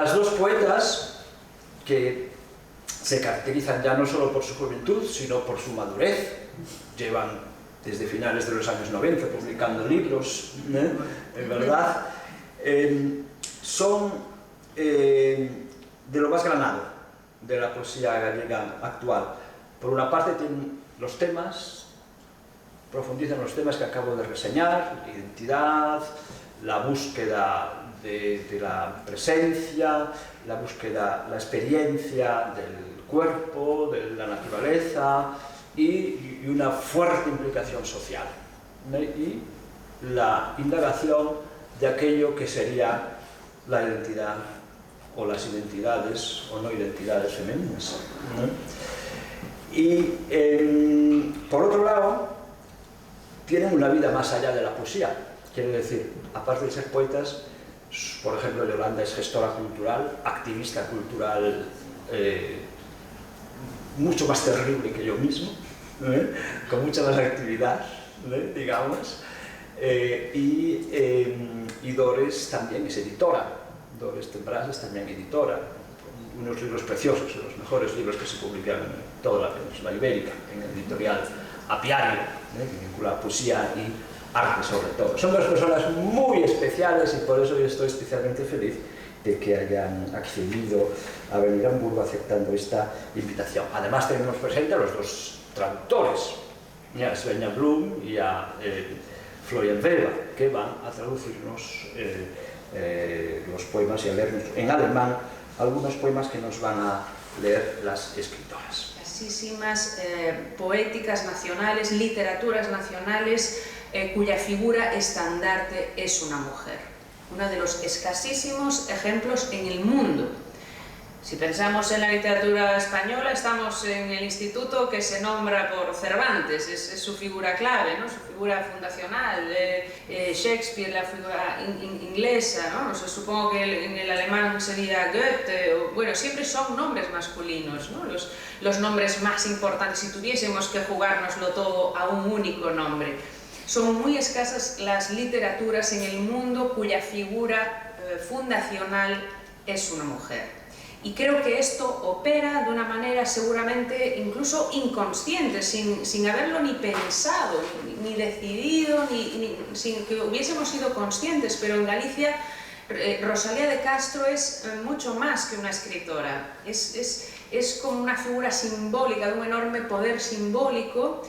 Las dos poetas, que se caracterizan ya no solo por su juventud, sino por su madurez, llevan desde finales de los años 90 publicando libros, en verdad, son de lo más granado de la poesía gallega actual. Por una parte tienen los temas, profundizan los temas que acabo de reseñar: la identidad, la búsqueda de la presencia, la búsqueda, la experiencia del cuerpo, de la naturaleza y una fuerte implicación social, y la indagación de aquello que sería la identidad o las identidades o no identidades femeninas. Y por otro lado, tienen una vida más allá de la poesía. Quiero decir, aparte de ser poetas, por ejemplo, Yolanda es gestora cultural, activista cultural, mucho más terrible que yo mismo, con mucha más actividad, digamos, y Dores también es editora. Dores Temprás es también editora, unos libros preciosos, los mejores libros que se publican en toda la península ibérica, en el editorial Apiario, que vincula poesía y arte sobre todo. Son dos personas muy especiales y por eso yo estoy especialmente feliz de que hayan accedido a venir a Hamburgo aceptando esta invitación. Además tenemos presente a los dos traductores, a Svenja Blum y a Florian Weber, que van a traducirnos los poemas y a leernos en alemán algunos poemas que nos van a leer las escritoras. Escasísimas poéticas nacionales, literaturas nacionales cuya figura estandarte es una mujer. Uno de los escasísimos ejemplos en el mundo. Si pensamos en la literatura española, estamos en el instituto que se nombra por Cervantes, es su figura clave, ¿no? Su figura fundacional, Shakespeare, la figura inglesa, ¿no? O sea, supongo que en el alemán sería Goethe, bueno, siempre son nombres masculinos, ¿no? Los nombres más importantes, si tuviésemos que jugárnoslo todo a un único nombre. Son muy escasas las literaturas en el mundo cuya figura fundacional es una mujer. Y creo que esto opera de una manera seguramente incluso inconsciente, sin haberlo ni pensado, ni decidido, sin que hubiésemos sido conscientes, pero en Galicia Rosalía de Castro es mucho más que una escritora, es como una figura simbólica, de un enorme poder simbólico.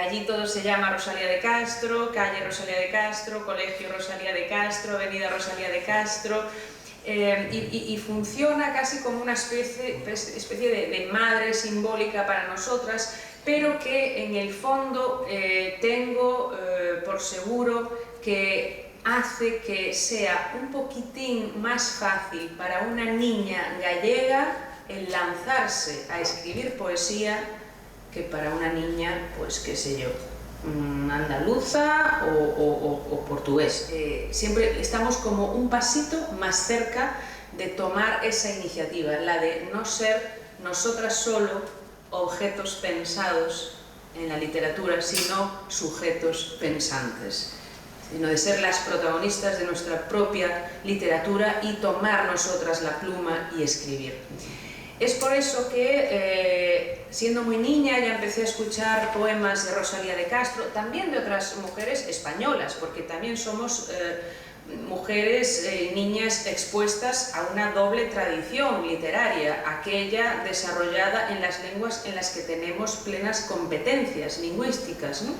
Allí todo se llama Rosalía de Castro, calle Rosalía de Castro, colegio Rosalía de Castro, avenida Rosalía de Castro, y funciona casi como una especie de madre simbólica para nosotras, pero que en el fondo tengo por seguro que hace que sea un poquitín más fácil para una niña gallega el lanzarse a escribir poesía que para una niña, pues qué sé yo, andaluza o portugués. Siempre estamos como un pasito más cerca de tomar esa iniciativa, la de no ser nosotras solo objetos pensados en la literatura, sino sujetos pensantes, sino de ser las protagonistas de nuestra propia literatura y tomar nosotras la pluma y escribir. Es por eso que, siendo muy niña, ya empecé a escuchar poemas de Rosalía de Castro, también de otras mujeres españolas, porque también somos mujeres, niñas expuestas a una doble tradición literaria, aquella desarrollada en las lenguas en las que tenemos plenas competencias lingüísticas, ¿no?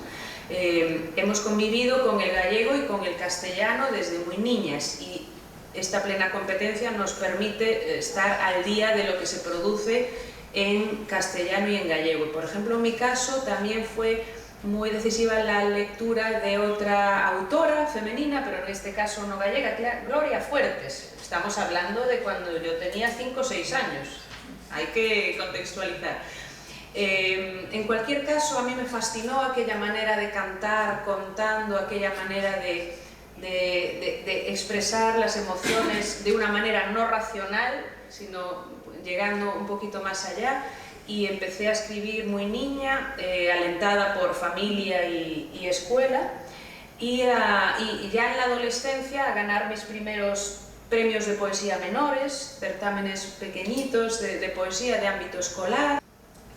Hemos convivido con el gallego y con el castellano desde muy niñas, y esta plena competencia nos permite estar al día de lo que se produce en castellano y en gallego. Por ejemplo, en mi caso también fue muy decisiva la lectura de otra autora femenina, pero en este caso no gallega, que era Gloria Fuertes. Estamos hablando de cuando yo tenía 5 o 6 años, hay que contextualizar. En cualquier caso, a mí me fascinó aquella manera de cantar contando, aquella manera de expresar las emociones de una manera no racional, sino llegando un poquito más allá, y empecé a escribir muy niña, alentada por familia y escuela, y ya en la adolescencia a ganar mis primeros premios de poesía menores, certámenes pequeñitos de poesía de ámbito escolar,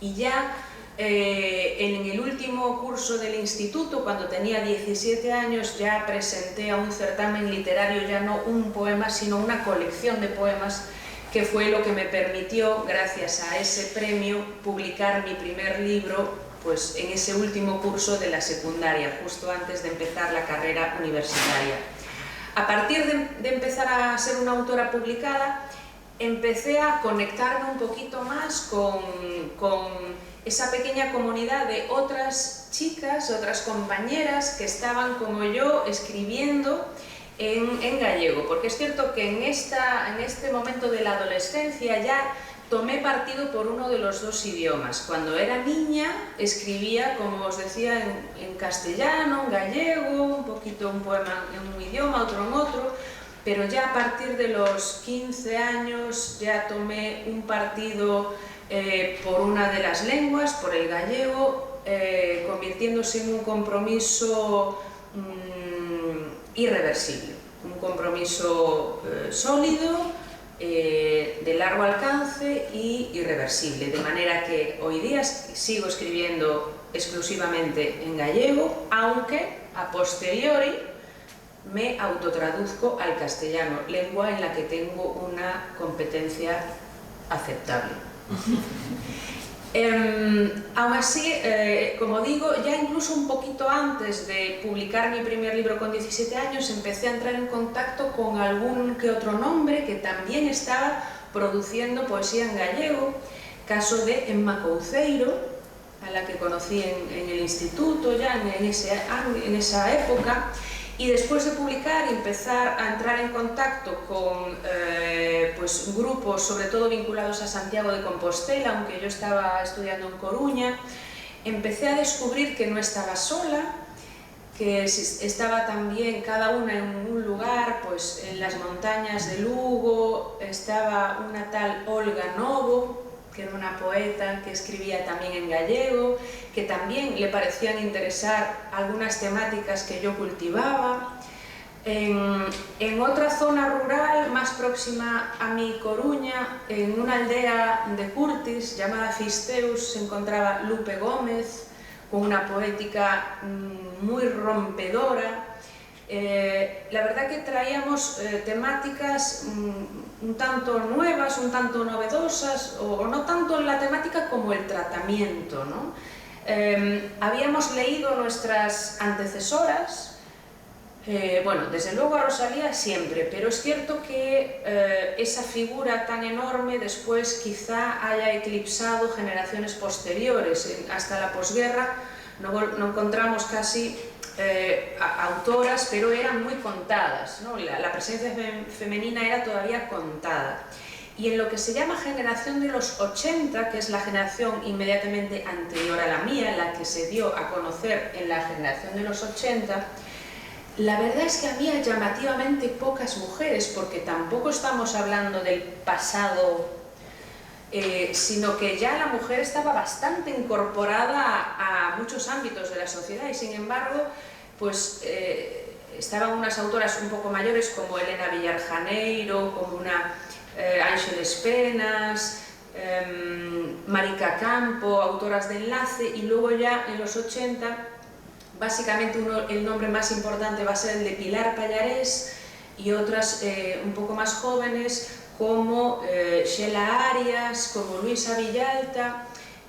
y ya en el último curso del instituto, cuando tenía 17 años, ya presenté a un certamen literario ya no un poema, sino una colección de poemas, que fue lo que me permitió, gracias a ese premio, publicar mi primer libro pues, en ese último curso de la secundaria, justo antes de empezar la carrera universitaria. A partir de empezar a ser una autora publicada, empecé a conectarme un poquito más con esa pequeña comunidad de otras chicas, otras compañeras que estaban como yo escribiendo en gallego, porque es cierto que en este momento de la adolescencia ya tomé partido por uno de los dos idiomas. Cuando era niña escribía, como os decía, en castellano, en gallego, un poquito un poema en un idioma, otro en otro, pero ya a partir de los 15 años ya tomé un partido por una de las lenguas, por el gallego, convirtiéndose en un compromiso irreversible, un compromiso sólido, de largo alcance y irreversible, de manera que hoy día sigo escribiendo exclusivamente en gallego, aunque a posteriori me autotraduzco al castellano, lengua en la que tengo una competencia aceptable. Aún así, como digo, ya incluso un poquito antes de publicar mi primer libro con 17 años, empecé a entrar en contacto con algún que otro nombre que también estaba produciendo poesía en gallego, caso de Emma Couceiro, a la que conocí en el instituto ya en esa época, y después de publicar y empezar a entrar en contacto con pues, grupos, sobre todo vinculados a Santiago de Compostela, aunque yo estaba estudiando en Coruña, empecé a descubrir que no estaba sola, que estaba también cada una en un lugar, pues en las montañas de Lugo, estaba una tal Olga Novo, que era una poeta que escribía también en gallego, que también le parecían interesar algunas temáticas que yo cultivaba. En otra zona rural, más próxima a mi Coruña, en una aldea de Curtis llamada Fisteus, se encontraba Lupe Gómez, con una poética muy rompedora. La verdad que traíamos temáticas un tanto nuevas, un tanto novedosas, o no tanto la temática como el tratamiento, ¿no? Habíamos leído nuestras antecesoras, bueno, desde luego a Rosalía siempre, pero es cierto que esa figura tan enorme después quizá haya eclipsado generaciones posteriores. Hasta la posguerra no encontramos casi autoras, pero eran muy contadas, ¿no? La presencia femenina era todavía contada. Y en lo que se llama generación de los 80, que es la generación inmediatamente anterior a la mía, la que se dio a conocer en la generación de los 80, la verdad es que había llamativamente pocas mujeres, porque tampoco estamos hablando del pasado, sino que ya la mujer estaba bastante incorporada a muchos ámbitos de la sociedad, y sin embargo, pues estaban unas autoras un poco mayores como Elena Villar Janeiro, como una Ángeles Penas, Marica Campo, autoras de enlace, y luego ya en los 80 básicamente el nombre más importante va a ser el de Pilar Pallarés, y otras un poco más jóvenes como Sheila Arias, como Luisa Villalta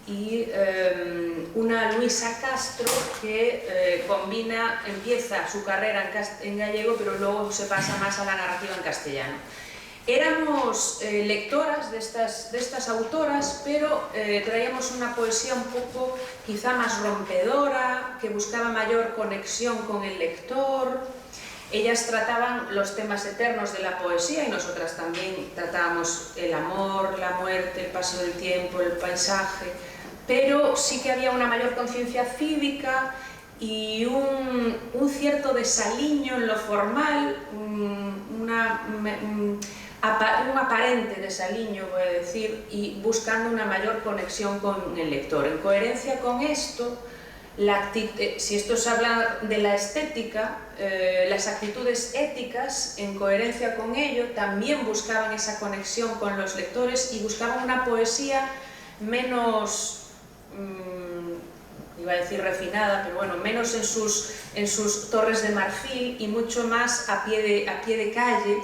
y una Luisa Castro que empieza su carrera en gallego, pero luego se pasa más a la narrativa en castellano. Éramos lectoras de estas autoras, pero traíamos una poesía un poco quizá más rompedora, que buscaba mayor conexión con el lector. Ellas trataban los temas eternos de la poesía, y nosotras también tratábamos el amor, la muerte, el paso del tiempo, el paisaje, pero sí que había una mayor conciencia cívica y un cierto desaliño en lo formal, un aparente desaliño, voy a decir, y buscando una mayor conexión con el lector. En coherencia con esto, si esto se habla de la estética, las actitudes éticas, en coherencia con ello, también buscaban esa conexión con los lectores y buscaban una poesía menos, iba a decir refinada, pero bueno, menos en sus torres de marfil y mucho más a pie de calle,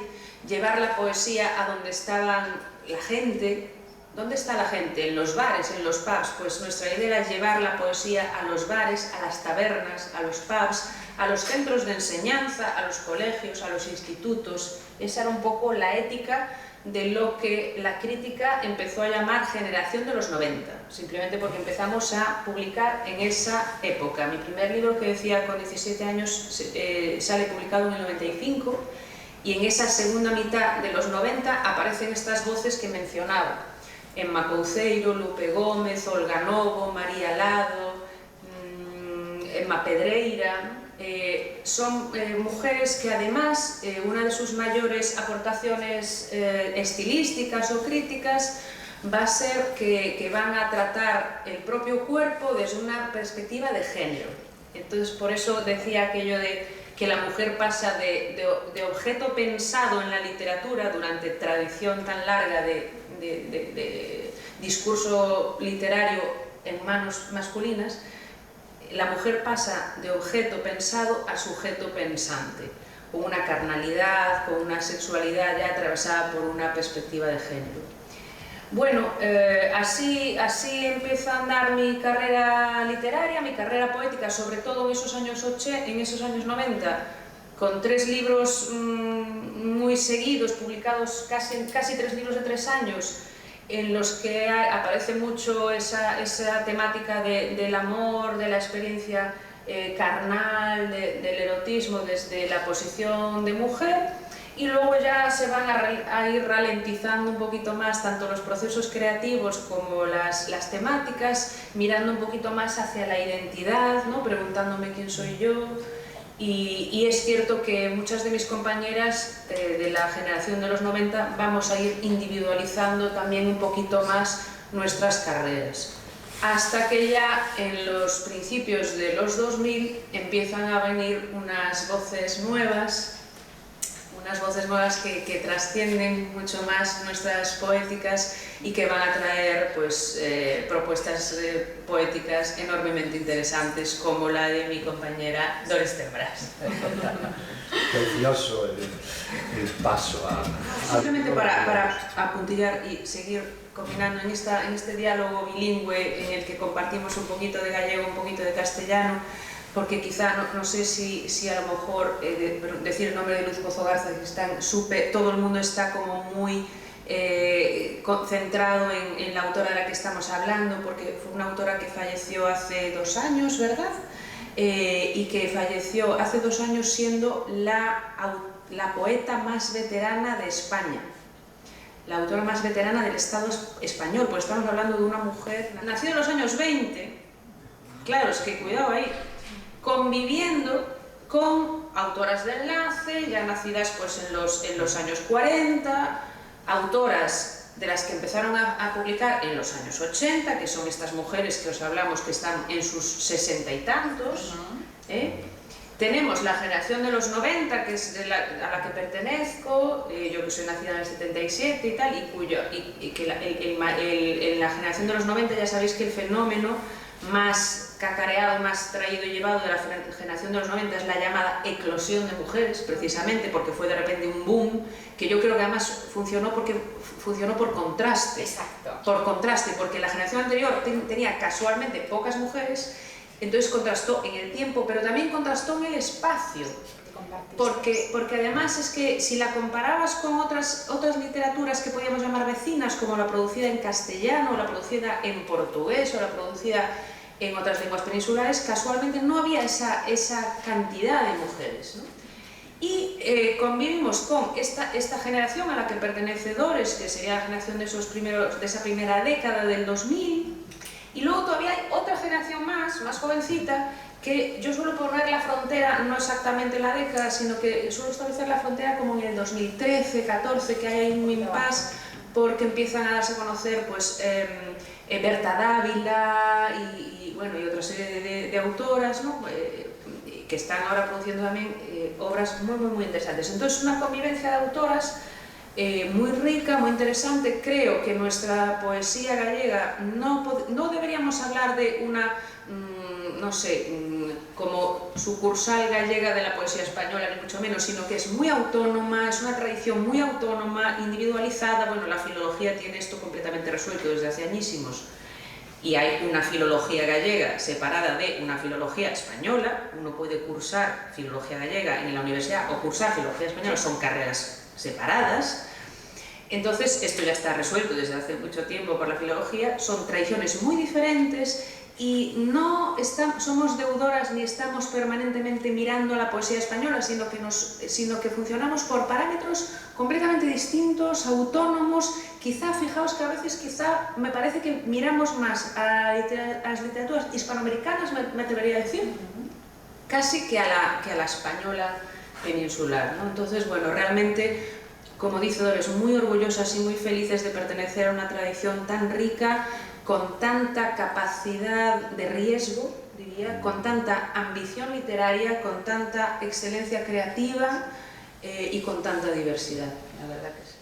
llevar la poesía a donde estaba la gente. ¿Dónde está la gente? En los bares, en los pubs. Pues nuestra idea era llevar la poesía a los bares, a las tabernas, a los pubs, a los centros de enseñanza, a los colegios, a los institutos. Esa era un poco la ética de lo que la crítica empezó a llamar generación de los 90, simplemente porque empezamos a publicar en esa época. Mi primer libro, que decía con 17 años, sale publicado en el 95, y en esa segunda mitad de los 90 aparecen estas voces que mencionaba. Emma Couceiro, Lupe Gómez, Olga Novo, María Lado, Emma Pedreira. Son mujeres que además una de sus mayores aportaciones estilísticas o críticas va a ser que van a tratar el propio cuerpo desde una perspectiva de género. Entonces, por eso decía aquello de que la mujer pasa de objeto pensado en la literatura durante tradición tan larga de discurso literario en manos masculinas. La mujer pasa de objeto pensado a sujeto pensante, con una carnalidad, con una sexualidad ya atravesada por una perspectiva de género. Bueno, así empieza a andar mi carrera literaria, mi carrera poética, sobre todo en esos años 90, con 3 libros muy seguidos, publicados casi 3 libros de 3 años, en los que aparece mucho esa temática del amor, de la experiencia carnal, del erotismo desde la posición de mujer, y luego ya se van a ir ralentizando un poquito más tanto los procesos creativos como las temáticas, mirando un poquito más hacia la identidad, ¿no? Preguntándome quién soy yo. Y es cierto que muchas de mis compañeras de la generación de los 90 vamos a ir individualizando también un poquito más nuestras carreras. Hasta que ya en los principios de los 2000 empiezan a venir unas voces nuevas que trascienden mucho más nuestras poéticas y que van a traer pues, propuestas poéticas enormemente interesantes, como la de mi compañera Doris Tembras. Precioso el paso a... Simplemente para apuntillar y seguir combinando en este diálogo bilingüe en el que compartimos un poquito de gallego, un poquito de castellano, porque quizá, no sé si a lo mejor decir el nombre de Luz Pozo Garza, que todo el mundo está como muy concentrado en la autora de la que estamos hablando, porque fue una autora que falleció hace 2 años, ¿verdad? Y que falleció hace 2 años siendo la poeta más veterana de España, la autora más veterana del Estado español, pues estamos hablando de una mujer nacida en los años 20, claro, es que cuidado ahí, conviviendo con autoras de enlace, ya nacidas pues en los años 40, autoras de las que empezaron a publicar en los años 80, que son estas mujeres que os hablamos que están en sus 60 y tantos. Tenemos la generación de los 90, que es a la que pertenezco, yo que soy nacida en el 77 y tal, y que en la generación de los 90 ya sabéis que el fenómeno más cacareado, más traído y llevado de la generación de los 90 es la llamada eclosión de mujeres, precisamente porque fue de repente un boom, que yo creo que además funcionó por contraste. Exacto. Por contraste, porque la generación anterior tenía casualmente pocas mujeres, entonces contrastó en el tiempo, pero también contrastó en el espacio. Porque además es que si la comparabas con otras literaturas que podíamos llamar vecinas, como la producida en castellano, la producida en portugués o la producida en otras lenguas peninsulares, casualmente no había esa cantidad de mujeres, ¿no? Y convivimos con esta generación a la que pertenece Doris, que sería la generación de esa primera década del 2000, y luego todavía hay otra generación más jovencita, que yo suelo poner la frontera, no exactamente en la década, sino que suelo establecer la frontera como en el 2013, 14, que hay un impasse, porque empiezan a darse a conocer pues, Berta Dávila y bueno, y otra serie de autoras, ¿no? Que están ahora produciendo también obras muy, muy, muy interesantes. Entonces, una convivencia de autoras muy rica, muy interesante. Creo que nuestra poesía gallega no deberíamos hablar de una, no sé, como sucursal gallega de la poesía española, ni mucho menos, sino que es muy autónoma, es una tradición muy autónoma, individualizada. Bueno, la filología tiene esto completamente resuelto desde hace añísimos. Y hay una filología gallega separada de una filología española. Uno puede cursar filología gallega en la universidad o cursar filología española, son carreras separadas. Entonces, esto ya está resuelto desde hace mucho tiempo por la filología. Son tradiciones muy diferentes y no somos deudoras ni estamos permanentemente mirando a la poesía española, sino que funcionamos por parámetros completamente distintos, autónomos. Quizá, fijaos que a veces me parece que miramos más a las literaturas hispanoamericanas, me atrevería a decir, casi que a la española peninsular, ¿no? Entonces, bueno, realmente, como dice Dolores, muy orgullosas y muy felices de pertenecer a una tradición tan rica, con tanta capacidad de riesgo, diría, con tanta ambición literaria, con tanta excelencia creativa y con tanta diversidad, la verdad que sí.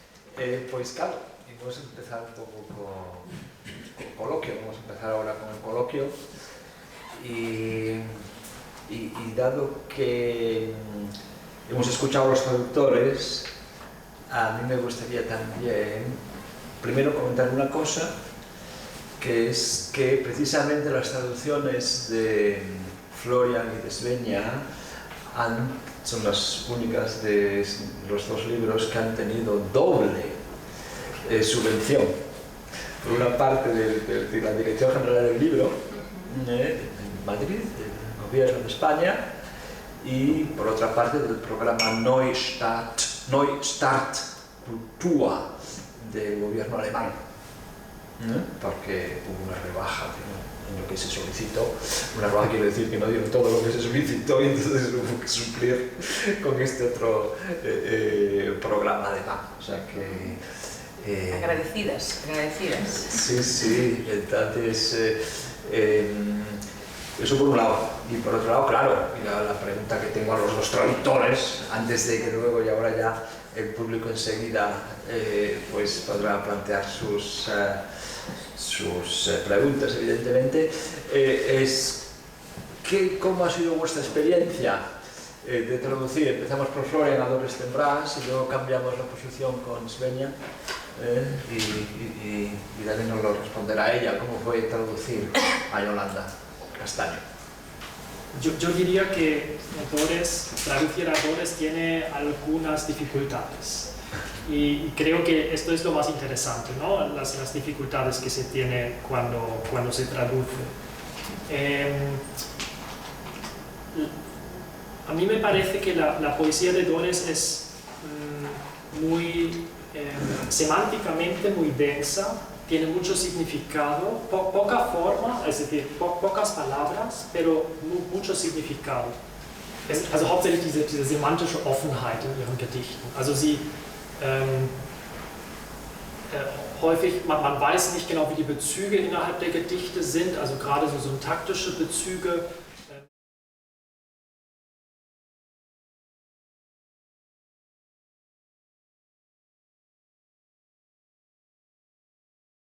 Pues claro, y vamos a empezar un poco con el coloquio, vamos a empezar ahora con el coloquio y dado que hemos escuchado a los traductores, a mí me gustaría también primero comentar una cosa, que es que precisamente las traducciones de Florian y de Svenja son las únicas de los dos libros que han tenido doble subvención. Por una parte de la Dirección General del Libro en Madrid, del Gobierno de España, y por otra parte del programa Neustart Kultur del Gobierno alemán. Porque hubo una rebaja en lo que se solicitó. Una rebaja quiere decir que no dieron todo lo que se solicitó y entonces hubo que suplir con este otro programa alemán. O sea que... agradecidas. Sí, entonces eso por un lado. Y por otro lado, claro, la pregunta que tengo a los dos traductores, antes de que luego y ahora ya el público enseguida pues podrá plantear sus preguntas, evidentemente, es ¿cómo ha sido vuestra experiencia de traducir? Empezamos por Florian a Dolores Tembrás y luego cambiamos la posición con Svenja y Dani nos lo responderá ella. ¿Cómo fue traducir a Yolanda Castaño? Yo diría que traducir a Dolores tiene algunas dificultades. Y creo que esto es lo más interesante, ¿no? Las dificultades que se tiene cuando se traduce. A mí me parece que la poesía de Dolores es muy semánticamente muy densa, tiene mucho significado, poca forma, es decir, pocas palabras, pero mucho significado. Also hauptsächlich diese semantische Offenheit in ihren Gedichten. Also sie häufig, man weiß nicht genau, wie die Bezüge innerhalb der Gedichte sind, also gerade so syntaktische Bezüge